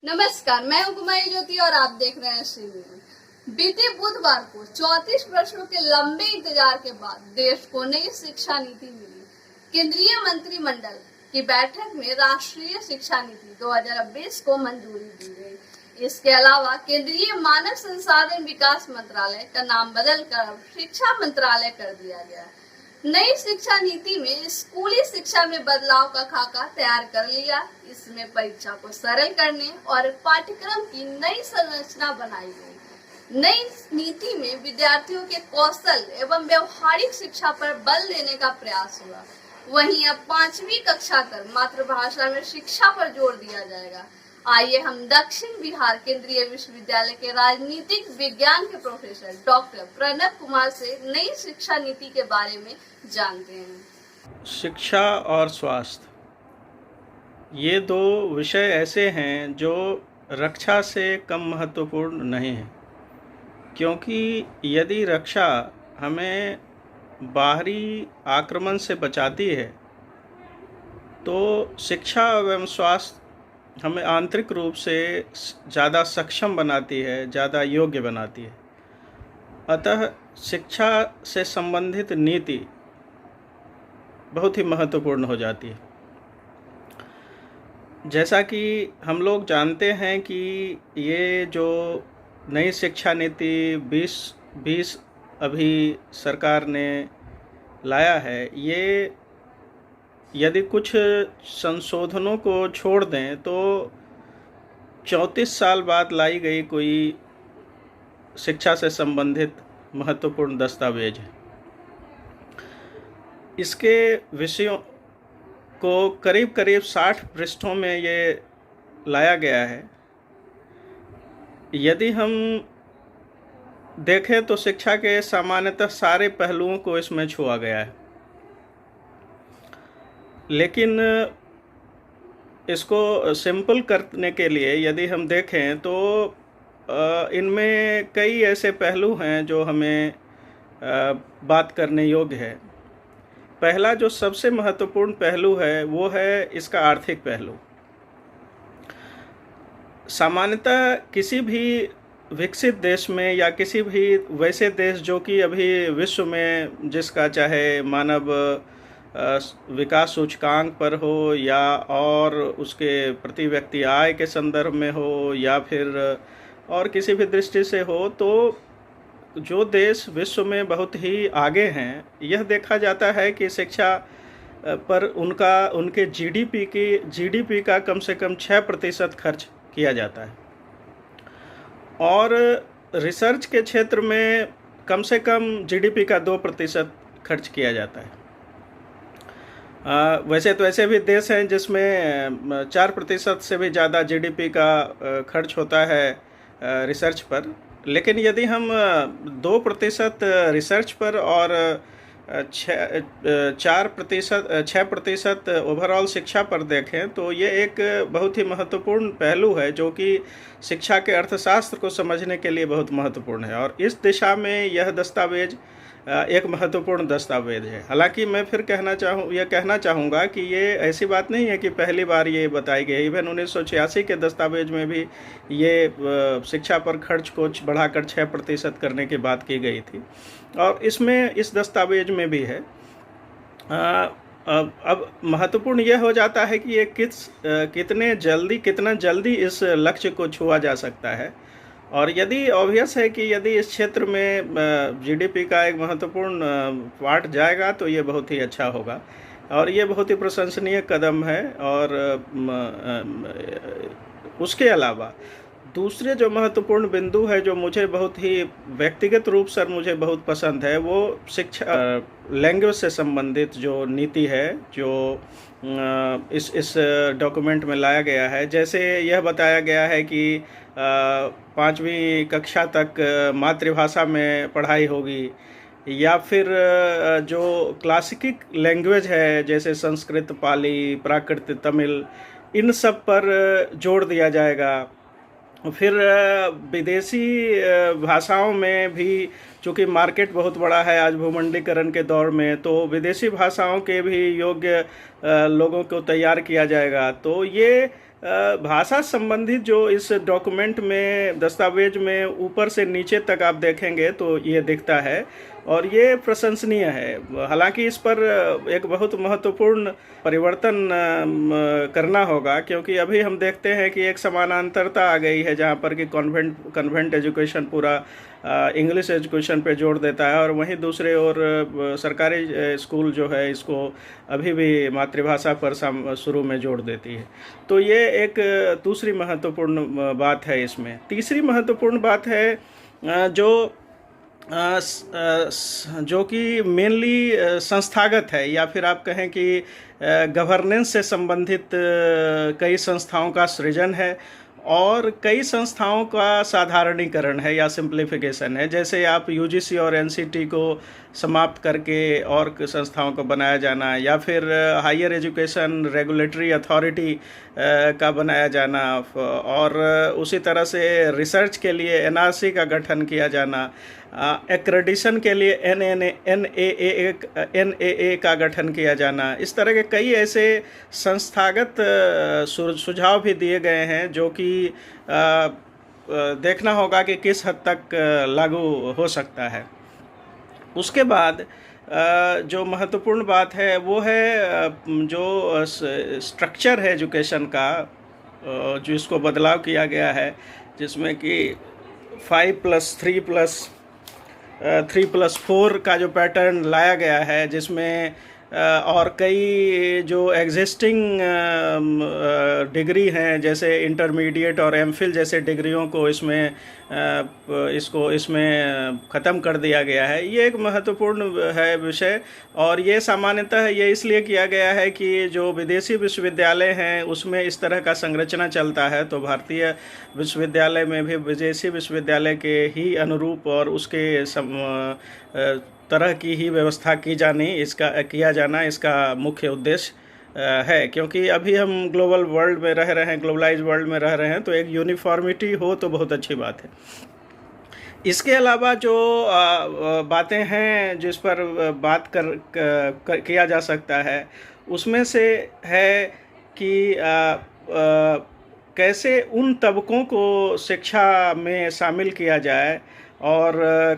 नमस्कार, मैं हूं कुमारी ज्योति और आप देख रहे हैं श्री। बीते बुधवार को 34 वर्षों के लंबे इंतजार के बाद देश को नई शिक्षा नीति मिली। केंद्रीय मंत्रिमंडल की बैठक में राष्ट्रीय शिक्षा नीति 2020 को मंजूरी दी गई। इसके अलावा केंद्रीय मानव संसाधन विकास मंत्रालय का नाम बदलकर शिक्षा मंत्रालय कर दिया गया। नई शिक्षा नीति में स्कूली शिक्षा में बदलाव का खाका तैयार कर लिया। इसमें परीक्षा को सरल करने और पाठ्यक्रम की नई संरचना बनाई गई। नई नीति में विद्यार्थियों के कौशल एवं व्यवहारिक शिक्षा पर बल देने का प्रयास हुआ। वहीं अब 5वीं कक्षा तक मातृभाषा में शिक्षा पर जोर दिया जाएगा। आइए हम दक्षिण बिहार केंद्रीय विश्वविद्यालय के राजनीतिक विज्ञान के प्रोफेसर डॉक्टर प्रणब कुमार से नई शिक्षा नीति के बारे में जानते हैं। शिक्षा और स्वास्थ्य ये दो विषय ऐसे हैं जो रक्षा से कम महत्वपूर्ण नहीं हैं, क्योंकि यदि रक्षा हमें बाहरी आक्रमण से बचाती है तो शिक्षा एवं स्वास्थ्य हमें आंतरिक रूप से ज़्यादा सक्षम बनाती है, ज़्यादा योग्य बनाती है। अतः शिक्षा से संबंधित नीति बहुत ही महत्वपूर्ण हो जाती है। जैसा कि हम लोग जानते हैं कि ये जो नई शिक्षा नीति 2020 अभी सरकार ने लाया है, ये यदि कुछ संशोधनों को छोड़ दें तो 34 साल बाद लाई गई कोई शिक्षा से संबंधित महत्वपूर्ण दस्तावेज है। इसके विषयों को करीब करीब 60 पृष्ठों में ये लाया गया है। यदि हम देखें तो शिक्षा के सामान्यतः सारे पहलुओं को इसमें छुआ गया है, लेकिन इसको सिंपल करने के लिए यदि हम देखें तो इनमें कई ऐसे पहलू हैं जो हमें बात करने योग्य है। पहला जो सबसे महत्वपूर्ण पहलू है वो है इसका आर्थिक पहलू। सामान्यतः किसी भी विकसित देश में या किसी भी वैसे देश जो कि अभी विश्व में जिसका चाहे मानव विकास सूचकांक पर हो या और उसके प्रति व्यक्ति आय के संदर्भ में हो या फिर और किसी भी दृष्टि से हो, तो जो देश विश्व में बहुत ही आगे हैं, यह देखा जाता है कि शिक्षा पर उनके जीडीपी का कम से कम 6% खर्च किया जाता है और रिसर्च के क्षेत्र में कम से कम जीडीपी का 2% खर्च किया जाता है। वैसे तो ऐसे भी देश हैं जिसमें 4% से भी ज़्यादा जीडीपी का खर्च होता है रिसर्च पर, लेकिन यदि हम 2% रिसर्च पर और 6% ओवरऑल शिक्षा पर देखें तो ये एक बहुत ही महत्वपूर्ण पहलू है जो कि शिक्षा के अर्थशास्त्र को समझने के लिए बहुत महत्वपूर्ण है। और इस दिशा में यह दस्तावेज एक महत्वपूर्ण दस्तावेज है। हालांकि मैं फिर कहना चाहूँगा कि ये ऐसी बात नहीं है कि पहली बार ये बताई गई। इवन 1986 के दस्तावेज में भी ये शिक्षा पर खर्च को बढ़ाकर 6% करने की बात की गई थी और इसमें इस दस्तावेज में भी है। अब महत्वपूर्ण यह हो जाता है कि ये कितना जल्दी इस लक्ष्य को छुआ जा सकता है। और यदि ऑब्वियस है कि यदि इस क्षेत्र में जीडीपी का एक महत्वपूर्ण पार्ट जाएगा तो ये बहुत ही अच्छा होगा और ये बहुत ही प्रशंसनीय कदम है। और उसके अलावा दूसरे जो महत्वपूर्ण बिंदु है जो मुझे बहुत ही व्यक्तिगत रूप से मुझे बहुत पसंद है, वो शिक्षा लैंग्वेज से संबंधित जो नीति है जो इस डॉक्यूमेंट में लाया गया है। जैसे यह बताया गया है कि 5वीं कक्षा तक मातृभाषा में पढ़ाई होगी या फिर जो क्लासिक लैंग्वेज है जैसे संस्कृत, पाली, प्राकृत, तमिल, इन सब पर जोर दिया जाएगा। फिर विदेशी भाषाओं में भी, चूँकि मार्केट बहुत बड़ा है आज भूमंडलीकरण के दौर में, तो विदेशी भाषाओं के भी योग्य लोगों को तैयार किया जाएगा। तो ये भाषा संबंधित जो इस डॉक्यूमेंट में, दस्तावेज में ऊपर से नीचे तक आप देखेंगे तो ये दिखता है और ये प्रशंसनीय है। हालांकि इस पर एक बहुत महत्वपूर्ण परिवर्तन करना होगा, क्योंकि अभी हम देखते हैं कि एक समानांतरता आ गई है जहाँ पर कि कन्वेंट एजुकेशन पूरा इंग्लिश एजुकेशन पे जोर देता है और वहीं दूसरे और सरकारी स्कूल जो है इसको अभी भी मातृभाषा पर शुरू में जोर देती है। तो ये एक दूसरी महत्वपूर्ण बात है। इसमें तीसरी महत्वपूर्ण बात है जो कि मेनली संस्थागत है, या फिर आप कहें कि गवर्नेंस से संबंधित कई संस्थाओं का सृजन है और कई संस्थाओं का साधारणीकरण है या सिंप्लीफिकेशन है। जैसे आप यूजीसी और एनसीटी को समाप्त करके और संस्थाओं को बनाया जाना, या फिर हायर एजुकेशन रेगुलेटरी अथॉरिटी का बनाया जाना, और उसी तरह से रिसर्च के लिए एनआरसी का गठन किया जाना, एक्रेडिशन के लिए एनएए का गठन किया जाना। इस तरह के कई ऐसे संस्थागत सुझाव भी दिए गए हैं जो कि देखना होगा कि किस हद तक लागू हो सकता है। उसके बाद जो महत्वपूर्ण बात है वो है जो स्ट्रक्चर है एजुकेशन का, जिसको बदलाव किया गया है, जिसमें कि 5+3+4 का जो पैटर्न लाया गया है, जिसमें और कई जो एग्जिस्टिंग डिग्री हैं जैसे इंटरमीडिएट और एमफिल जैसे डिग्रियों को इसमें ख़त्म कर दिया गया है। ये एक महत्वपूर्ण है विषय, और ये सामान्यतः ये इसलिए किया गया है कि जो विदेशी विश्वविद्यालय हैं उसमें इस तरह का संरचना चलता है, तो भारतीय विश्वविद्यालय में भी विदेशी विश्वविद्यालय के ही अनुरूप और उसके तरह की ही व्यवस्था किया जाना इसका मुख्य उद्देश्य है। क्योंकि अभी हम ग्लोबल वर्ल्ड में रह रहे हैं, ग्लोबलाइज वर्ल्ड में रह रहे हैं, तो एक यूनिफॉर्मिटी हो तो बहुत अच्छी बात है। इसके अलावा जो बातें हैं जिस पर बात किया जा सकता है, उसमें से है कि कैसे उन तबकों को शिक्षा में शामिल किया जाए और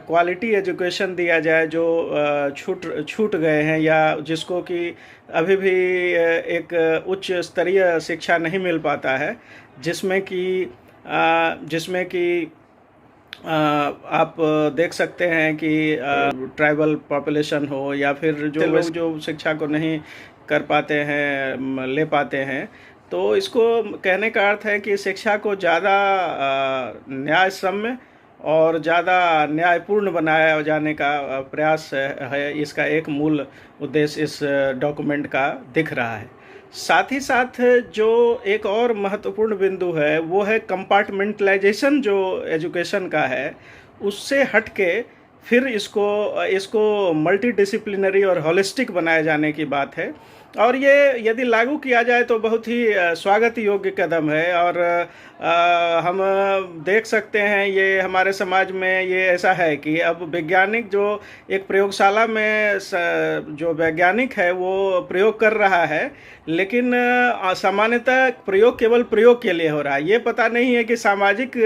क्वालिटी एजुकेशन दिया जाए जो छूट गए हैं, या जिसको कि अभी भी एक उच्च स्तरीय शिक्षा नहीं मिल पाता है, जिसमें कि आप देख सकते हैं कि ट्राइबल पॉपुलेशन हो या फिर जो लोग जो शिक्षा को नहीं कर पाते हैं, ले पाते हैं। तो इसको कहने का अर्थ है कि शिक्षा को ज़्यादा न्यायसम्य और ज़्यादा न्यायपूर्ण बनाया जाने का प्रयास है। इसका एक मूल उद्देश्य इस डॉक्यूमेंट का दिख रहा है। साथ ही साथ जो एक और महत्वपूर्ण बिंदु है वो है कंपार्टमेंटलाइजेशन जो एजुकेशन का है, उससे हट के फिर इसको मल्टीडिसिप्लिनरी और होलिस्टिक बनाए जाने की बात है, और ये यदि लागू किया जाए तो बहुत ही स्वागत योग्य कदम है। और हम देख सकते हैं ये हमारे समाज में ये ऐसा है कि अब वैज्ञानिक जो एक प्रयोगशाला में जो वैज्ञानिक है वो प्रयोग कर रहा है, लेकिन सामान्यतः प्रयोग केवल प्रयोग के लिए हो रहा है। ये पता नहीं है कि सामाजिक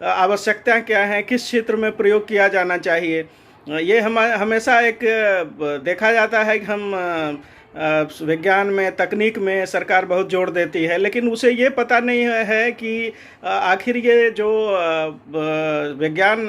आवश्यकता क्या है, किस क्षेत्र में प्रयोग किया जाना चाहिए। ये हमेशा एक देखा जाता है कि हम विज्ञान में, तकनीक में सरकार बहुत जोर देती है, लेकिन उसे ये पता नहीं है कि आखिर ये जो विज्ञान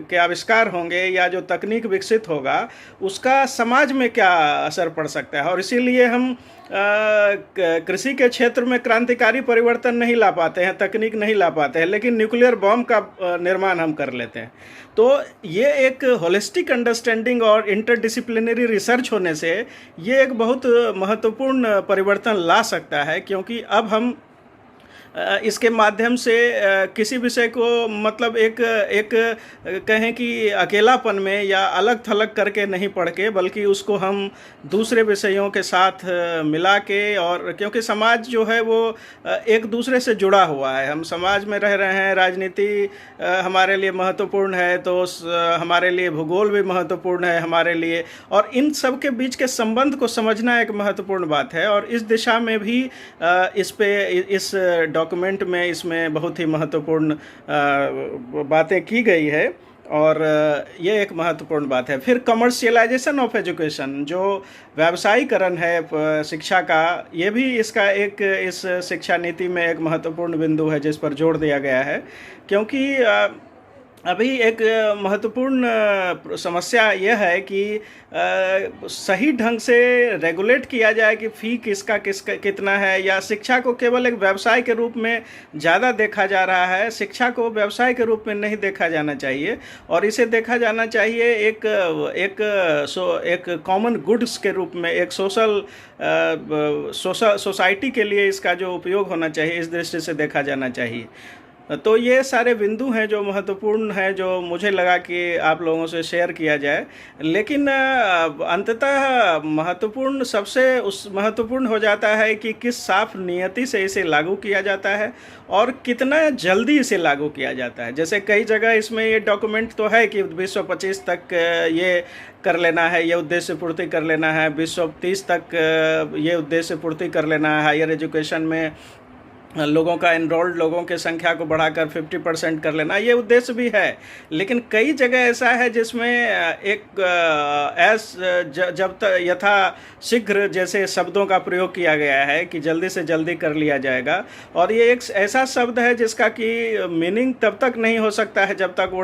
के आविष्कार होंगे या जो तकनीक विकसित होगा उसका समाज में क्या असर पड़ सकता है। और इसीलिए हम कृषि के क्षेत्र में क्रांतिकारी परिवर्तन नहीं ला पाते हैं, तकनीक नहीं ला पाते हैं, लेकिन न्यूक्लियर बॉम्ब का निर्माण हम कर लेते हैं। तो ये एक होलिस्टिक अंडरस्टैंडिंग और इंटरडिसिप्लिनरी रिसर्च होने से ये एक बहुत महत्वपूर्ण परिवर्तन ला सकता है, क्योंकि अब हम इसके माध्यम से किसी विषय को मतलब एक एक कहें कि अकेलापन में या अलग थलग करके नहीं पढ़ के, बल्कि उसको हम दूसरे विषयों के साथ मिला के, और क्योंकि समाज जो है वो एक दूसरे से जुड़ा हुआ है, हम समाज में रह रहे हैं, राजनीति हमारे लिए महत्वपूर्ण है, तो हमारे लिए भूगोल भी महत्वपूर्ण है हमारे लिए, और इन सब के बीच के संबंध को समझना एक महत्वपूर्ण बात है। और इस दिशा में भी इस डॉक्यूमेंट में इसमें बहुत ही महत्वपूर्ण बातें की गई है, और ये एक महत्वपूर्ण बात है। फिर कमर्शियलाइजेशन ऑफ एजुकेशन, जो व्यावसायीकरण है शिक्षा का, ये भी इसका एक इस शिक्षा नीति में एक महत्वपूर्ण बिंदु है जिस पर जोर दिया गया है, क्योंकि अभी एक महत्वपूर्ण समस्या यह है कि सही ढंग से रेगुलेट किया जाए कि फ़ी किसका कितना है, या शिक्षा को केवल एक व्यवसाय के रूप में ज़्यादा देखा जा रहा है। शिक्षा को व्यवसाय के रूप में नहीं देखा जाना चाहिए, और इसे देखा जाना चाहिए एक कॉमन गुड्स के रूप में, एक सोसाइटी के लिए इसका जो उपयोग होना चाहिए, इस दृष्टि से देखा जाना चाहिए। तो ये सारे बिंदु हैं जो महत्वपूर्ण हैं, जो मुझे लगा कि आप लोगों से शेयर किया जाए। लेकिन अंततः महत्वपूर्ण हो जाता है कि किस साफ नियति से इसे लागू किया जाता है और कितना जल्दी इसे लागू किया जाता है। जैसे कई जगह इसमें ये डॉक्यूमेंट तो है कि 2025 तक ये कर लेना है, ये उद्देश्य पूर्ति कर लेना है, 2030 तक ये उद्देश्य पूर्ति कर लेना है, हायर एजुकेशन में लोगों का एनरोल्ड लोगों की संख्या को बढ़ाकर 50% कर लेना, ये उद्देश्य भी है। लेकिन कई जगह ऐसा है जिसमें जब तक यथा शीघ्र जैसे शब्दों का प्रयोग किया गया है कि जल्दी से जल्दी कर लिया जाएगा, और ये एक ऐसा शब्द है जिसका कि मीनिंग तब तक नहीं हो सकता है जब तक वो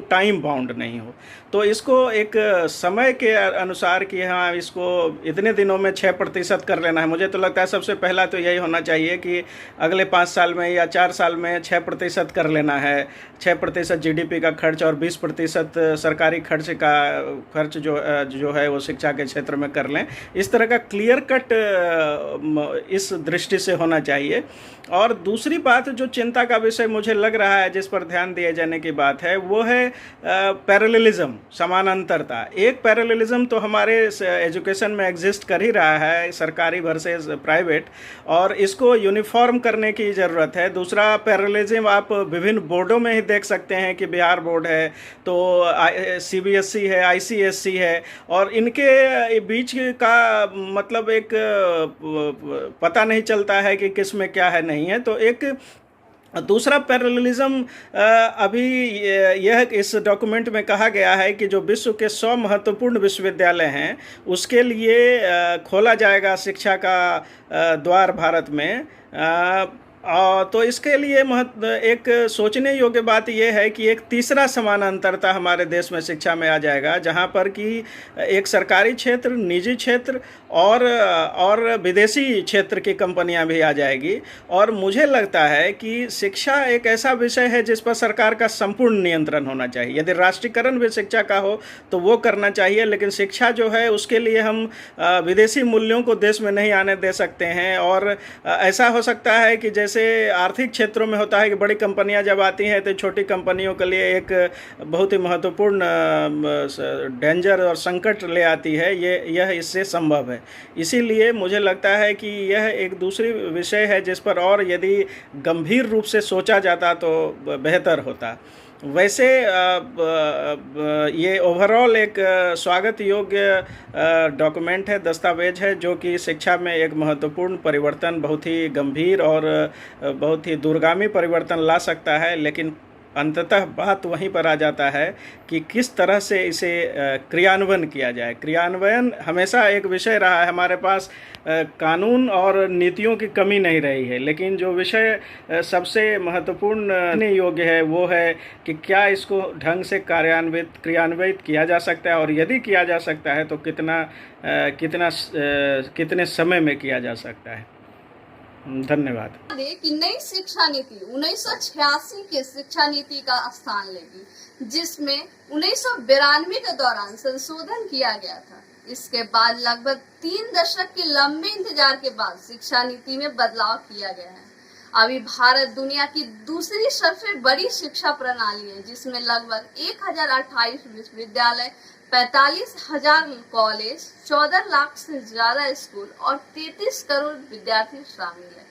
टाइम बाउंड नहीं हो। तो इसको एक समय के अनुसार कि हाँ इसको इतने दिनों में 6% कर लेना है। मुझे तो लगता है सबसे पहला तो यही होना चाहिए कि अगले 5 साल में या 4 साल में 6% कर लेना है। 6% जीडीपी का खर्च और 20% सरकारी खर्च जो है वो शिक्षा के क्षेत्र में कर लें। इस तरह का क्लियर कट इस दृष्टि से होना चाहिए। और दूसरी बात जो चिंता का विषय मुझे लग रहा है, जिस पर ध्यान दिए जाने की बात है, वो है पैरेललिज्म, समानांतरता। एक पैरेललिज्म तो हमारे एजुकेशन में एग्जिस्ट कर ही रहा है, सरकारी वर्सेस प्राइवेट, और इसको यूनिफॉर्म करने की ज़रूरत है। दूसरा पैरेललिज्म आप विभिन्न बोर्डों में ही देख सकते हैं कि बिहार बोर्ड है तो सीबीएसई है, आईसीएसई है, और इनके बीच का मतलब एक पता नहीं चलता है कि किस में क्या है नहीं है। तो एक दूसरा पैरेललिज्म अभी यह इस डॉक्यूमेंट में कहा गया है कि जो विश्व के 100 महत्वपूर्ण विश्वविद्यालय हैं उसके लिए खोला जाएगा शिक्षा का द्वार भारत में। तो इसके लिए एक सोचने योग्य बात यह है कि एक तीसरा समानांतरता हमारे देश में शिक्षा में आ जाएगा, जहां पर कि एक सरकारी क्षेत्र, निजी क्षेत्र और विदेशी क्षेत्र की कंपनियां भी आ जाएगी। और मुझे लगता है कि शिक्षा एक ऐसा विषय है जिस पर सरकार का संपूर्ण नियंत्रण होना चाहिए। यदि राष्ट्रीयकरण भी शिक्षा का हो तो वो करना चाहिए, लेकिन शिक्षा जो है उसके लिए हम विदेशी मूल्यों को देश में नहीं आने दे सकते हैं। और ऐसा हो सकता है कि जैसे आर्थिक क्षेत्रों में होता है कि बड़ी कंपनियां जब आती हैं तो छोटी कंपनियों के लिए एक बहुत ही महत्वपूर्ण डेंजर और संकट ले आती है, यह इससे संभव है। इसीलिए मुझे लगता है कि यह एक दूसरी विषय है जिस पर और यदि गंभीर रूप से सोचा जाता तो बेहतर होता। वैसे ये ओवरऑल एक स्वागत योग्य डॉक्यूमेंट है, दस्तावेज है, जो कि शिक्षा में एक महत्वपूर्ण परिवर्तन, बहुत ही गंभीर और बहुत ही दूरगामी परिवर्तन ला सकता है। लेकिन अंततः बात वहीं पर आ जाता है कि किस तरह से इसे क्रियान्वयन किया जाए। क्रियान्वयन हमेशा एक विषय रहा है, हमारे पास कानून और नीतियों की कमी नहीं रही है, लेकिन जो विषय सबसे महत्वपूर्ण योग्य है वो है कि क्या इसको ढंग से क्रियान्वित किया जा सकता है, और यदि किया जा सकता है तो कितने समय में किया जा सकता है। धन्यवाद। कि नई शिक्षा नीति 1986 के शिक्षा नीति का स्थान लेगी, जिसमें 1992 के दौरान संशोधन किया गया था। इसके बाद लगभग 3 दशक के लंबे इंतजार के बाद शिक्षा नीति में बदलाव किया गया है। अभी भारत दुनिया की दूसरी सबसे बड़ी शिक्षा प्रणाली है, जिसमें लगभग 1028 विश्वविद्यालय, 45,000 कॉलेज, 14 लाख से ज्यादा स्कूल और 33 करोड़ विद्यार्थी शामिल है।